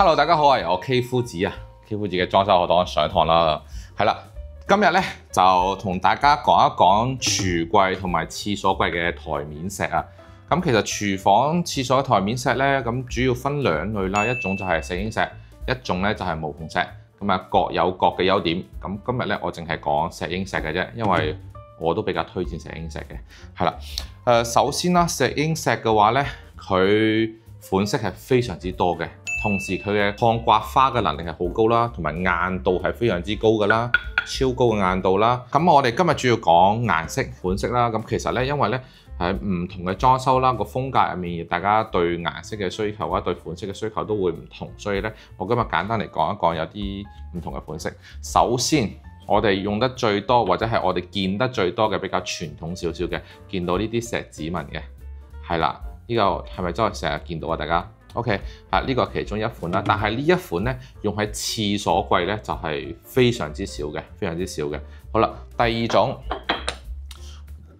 Hello， 大家好啊！由我 K 夫子啊，K 夫子嘅裝修學堂上堂啦。係啦，今日咧就同大家講一講廚櫃同埋廁所櫃嘅台面石啊。咁其實廚房、廁所嘅台面石咧，咁主要分兩類啦，一種就係石英石，一種咧就係無縫石。咁啊，各有各嘅優點。咁今日咧我淨係講石英石嘅啫，因為我都比較推薦石英石嘅。係啦，首先啦，石英石嘅話咧，佢款式係非常之多嘅。同時佢嘅抗刮花嘅能力係好高啦，同埋硬度係非常之高㗎啦，超高嘅硬度啦。咁我哋今日主要講顏色款式啦。咁其實咧，因為咧喺唔同嘅裝修啦，個風格入面，大家對顏色嘅需求啊，對款式嘅需求都會唔同，所以咧，我今日簡單嚟講一講有啲唔同嘅款式。首先，我哋用得最多或者係我哋見得最多嘅比較傳統少少嘅，見到呢啲石子紋嘅，係啦，呢個係咪真係成日見到啊？大家？OK， 呢個係其中一款啦，但係呢一款咧用喺廁所櫃咧就係非常之少嘅，非常之少嘅。好啦，第二種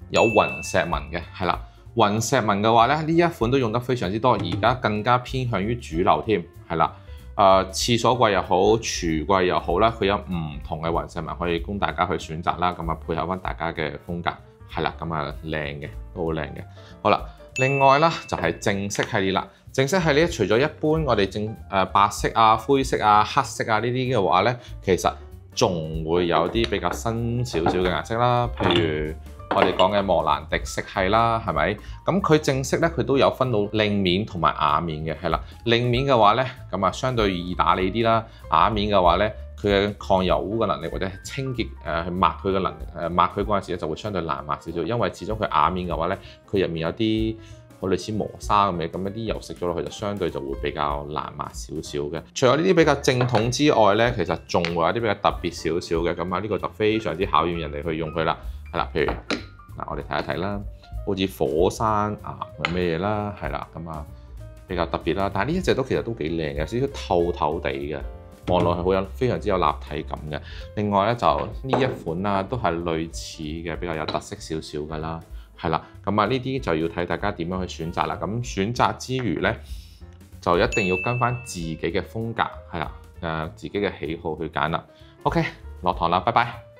有雲石紋嘅，係啦，雲石紋嘅話咧呢一款都用得非常之多，而家更加偏向於主流添，係啦。廁所櫃又好，廚櫃又好啦，佢有唔同嘅雲石紋可以供大家去選擇啦，咁啊配合翻大家嘅風格，係啦，咁啊靚嘅，都好靚嘅。好啦，另外啦就係正色系列啦。正色系列除咗一般我哋白色啊、灰色啊、黑色啊呢啲嘅話咧，其實仲會有啲比較新少少嘅顏色啦，譬如我哋講嘅莫蘭迪色系啦，係咪？咁佢正色咧，佢都有分到令面同埋瓦面嘅，係啦。令面嘅話咧，咁啊相對易打理啲啦；瓦面嘅話咧，佢嘅抗油污嘅能力或者係清潔去抹佢嘅能力，抹佢嗰陣時咧就會相對難抹少少，因為始終佢瓦面嘅話咧，佢入面有啲好類似磨砂咁嘅，咁一啲油食咗落去就相對就會比較難抹少少嘅。除咗呢啲比較正統之外咧，其實仲會有啲比較特別少少嘅，咁啊呢個就非常之考驗人哋去用佢啦。係啦，譬如嗱，我哋睇一睇啦，好似火山岩係咩嘢啦，係啦，咁啊比較特別啦。但係呢一隻都其實都幾靚嘅，有少少透透地嘅，望落去好有非常之有立體感嘅。另外咧就呢一款啦，都係類似嘅，比較有特色少少㗎啦。係啦，咁啊呢啲就要睇大家點樣去選擇啦。咁選擇之餘咧，就一定要跟翻自己嘅風格，係啦，自己嘅喜好去揀啦。OK， 落堂啦，拜拜。